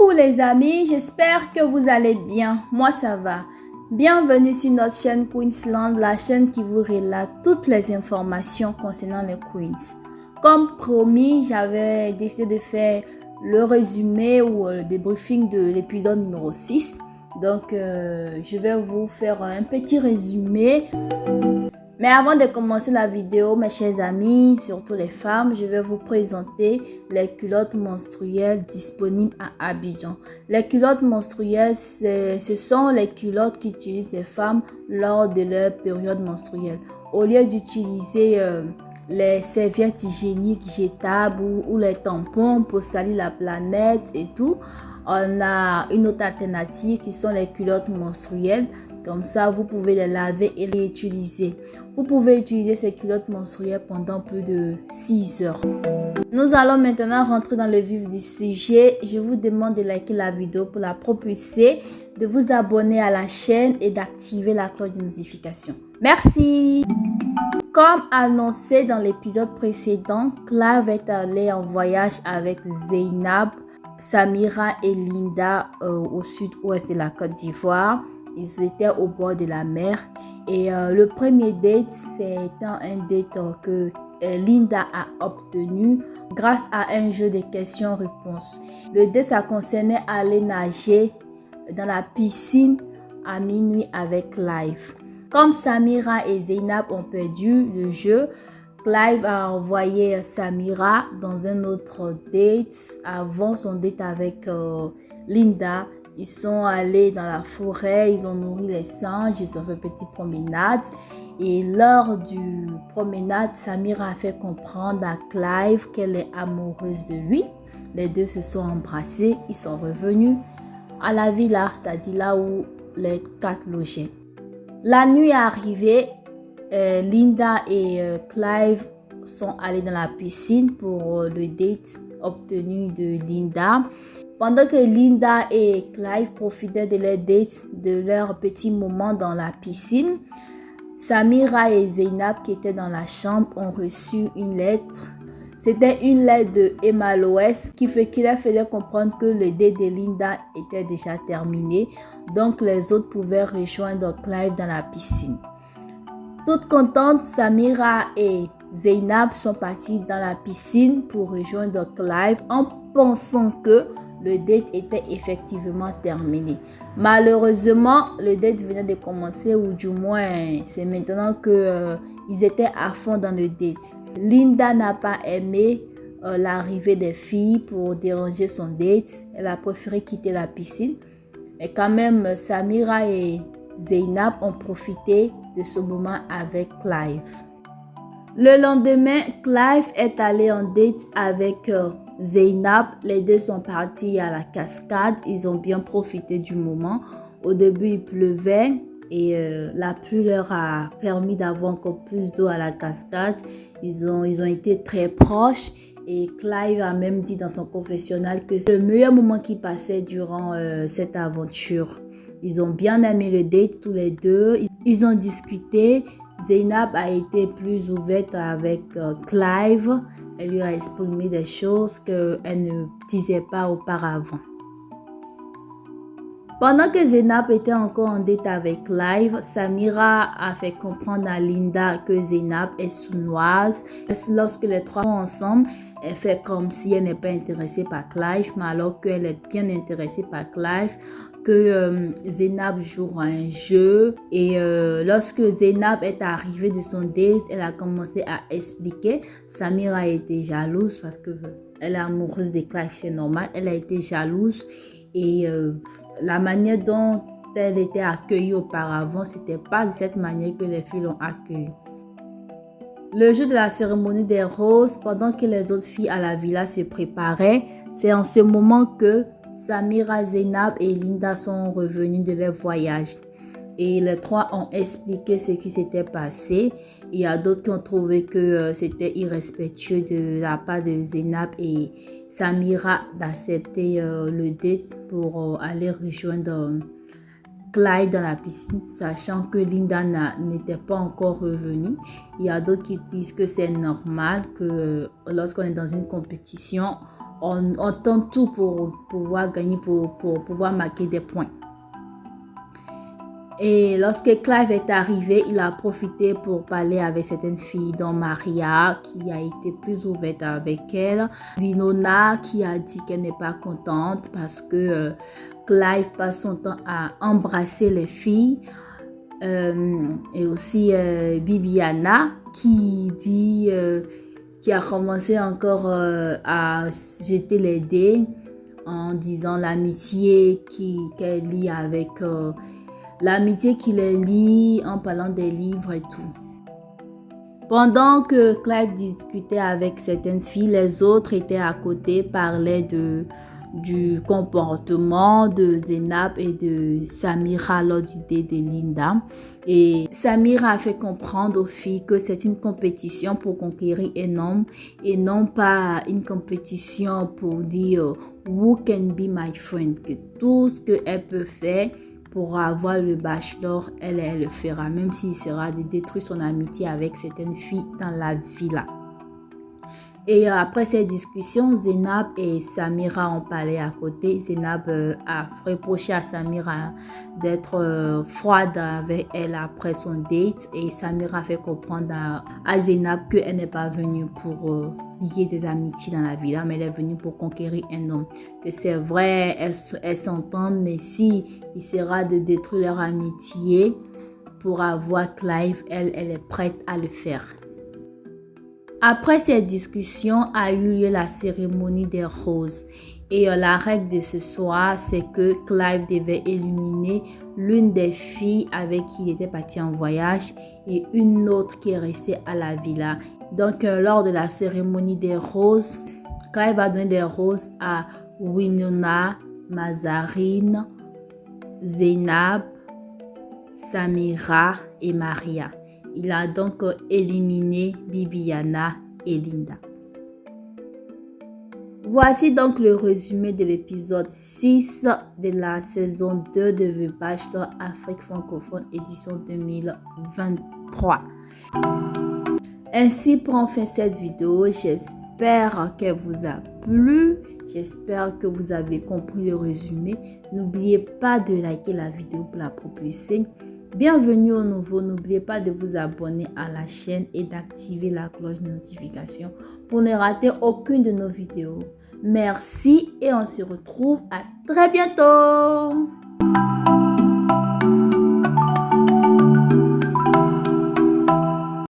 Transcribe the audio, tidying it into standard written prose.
Coucou les amis, j'espère que vous allez bien. Moi ça va. Bienvenue sur notre chaîne Queensland, la chaîne qui vous relate toutes les informations concernant les Queens. Comme promis, j'avais décidé de faire le résumé ou le débriefing de l'épisode numéro 6. Donc, je vais vous faire un petit résumé. Mais avant de commencer la vidéo, mes chers amis, surtout les femmes, je vais vous présenter les culottes menstruelles disponibles à Abidjan. Les culottes menstruelles, ce sont les culottes qu'utilisent les femmes lors de leur période menstruelle. Au lieu d'utiliser les serviettes hygiéniques jetables ou les tampons pour salir la planète et tout, on a une autre alternative qui sont les culottes menstruelles. Comme ça, vous pouvez les laver et les utiliser. Vous pouvez utiliser ces culottes menstruelles pendant plus de 6 heures. Nous allons maintenant rentrer dans le vif du sujet. Je vous demande de liker la vidéo pour la propulser, de vous abonner à la chaîne et d'activer la cloche de notification. Merci! Comme annoncé dans l'épisode précédent, Clive est allé en voyage avec Zainab, Samira et Linda au sud-ouest de la Côte d'Ivoire. Ils étaient au bord de la mer et le premier date, c'est un date que Linda a obtenu grâce à un jeu de questions-réponses. Le date, ça concernait aller nager dans la piscine à minuit avec Clive. Comme Samira et Zainab ont perdu le jeu, Clive a envoyé Samira dans un autre date avant son date avec Linda. Ils sont allés dans la forêt, ils ont nourri les singes, ils ont fait une petite promenade. Et lors du promenade, Samira a fait comprendre à Clive qu'elle est amoureuse de lui. Les deux se sont embrassés, ils sont revenus à la villa, c'est-à-dire là où les 4 logeaient. La nuit est arrivée, Linda et Clive sont allés dans la piscine pour le date obtenu de Linda. Pendant que Linda et Clive profitaient de leur date, de leur petit moment dans la piscine, Samira et Zainab qui étaient dans la chambre ont reçu une lettre. C'était une lettre de Emma Loès qui leur faisait comprendre que le date de Linda était déjà terminé. Donc les autres pouvaient rejoindre Clive dans la piscine. Toutes contentes, Samira et Zainab sont parties dans la piscine pour rejoindre Clive en pensant que le date était effectivement terminé. Malheureusement, le date venait de commencer, ou du moins, c'est maintenant que ils étaient à fond dans le date. Linda n'a pas aimé l'arrivée des filles pour déranger son date. Elle a préféré quitter la piscine. Et quand même, Samira et Zainab ont profité de ce moment avec Clive. Le lendemain, Clive est allé en date avec Zainab. Les deux sont partis à la cascade. Ils ont bien profité du moment. Au début, il pleuvait et la pluie leur a permis d'avoir encore plus d'eau à la cascade. Ils ont été très proches et Clive a même dit dans son confessionnal que c'est le meilleur moment qu'il passait durant cette aventure. Ils ont bien aimé le date tous les deux. Ils ont discuté. Zainab a été plus ouverte avec Clive. Elle lui a exprimé des choses qu'elle ne disait pas auparavant. Pendant que Zainab était encore en date avec Clive, Samira a fait comprendre à Linda que Zainab est sournoise. Lorsque les trois sont ensemble, elle fait comme si elle n'est pas intéressée par Clive, mais alors qu'elle est bien intéressée par Clive. Que Zainab joue à un jeu et lorsque Zainab est arrivée de son date, elle a commencé à expliquer. Samira a été jalouse parce que elle est amoureuse de Clive, c'est normal. Elle a été jalouse et la manière dont elle était accueillie auparavant, c'était pas de cette manière que les filles l'ont accueillie. Le jour de la cérémonie des roses, pendant que les autres filles à la villa se préparaient, c'est en ce moment que Samira, Zainab et Linda sont revenus de leur voyage. Et les trois ont expliqué ce qui s'était passé. Il y a d'autres qui ont trouvé que c'était irrespectueux de la part de Zainab et Samira d'accepter le date pour aller rejoindre Clive dans la piscine, sachant que Linda n'était pas encore revenue. Il y a d'autres qui disent que c'est normal que lorsqu'on est dans une compétition, on tente tout pour pouvoir gagner, pour pouvoir marquer des points. Et lorsque Clive est arrivé, il a profité pour parler avec certaines filles, dont Maria, qui a été plus ouverte avec elle. Winona, qui a dit qu'elle n'est pas contente parce que Clive passe son temps à embrasser les filles. Et aussi Bibiana, qui a commencé encore à jeter les dés en disant l'amitié qu'elle lie avec... l'amitié qu'il lie en parlant des livres et tout. Pendant que Clive discutait avec certaines filles, les autres étaient à côté, parlaient du comportement de Zénab et de Samira lors du dé de Linda. Et Samira a fait comprendre aux filles que c'est une compétition pour conquérir un homme et non pas une compétition pour dire « Who can be my friend ?» Que tout ce qu'elle peut faire pour avoir le bachelor, elle le fera, même s'il sera de détruire son amitié avec certaines filles dans la villa. Et après cette discussion, Zénab et Samira ont parlé à côté. Zénab a reproché à Samira d'être froide avec elle après son date. Et Samira a fait comprendre à Zénab qu'elle n'est pas venue pour lier des amitiés dans la villa, mais elle est venue pour conquérir un homme. Que c'est vrai, elles s'entendent, mais si il sera de détruire leur amitié pour avoir Clive, elle est prête à le faire. Après cette discussion a eu lieu la cérémonie des roses. Et la règle de ce soir, c'est que Clive devait éliminer l'une des filles avec qui il était parti en voyage et une autre qui est restée à la villa. Donc, lors de la cérémonie des roses, Clive a donné des roses à Winona, Mazarine, Zénab, Samira et Maria. Il a donc éliminé Bibiana et Linda. Voici donc le résumé de l'épisode 6 de la saison 2 de The Bachelor Afrique francophone édition 2023. Ainsi prend fin cette vidéo. J'espère qu'elle vous a plu. J'espère que vous avez compris le résumé. N'oubliez pas de liker la vidéo pour la propulser. Bienvenue au nouveau, n'oubliez pas de vous abonner à la chaîne et d'activer la cloche de notification pour ne rater aucune de nos vidéos. Merci et on se retrouve à très bientôt.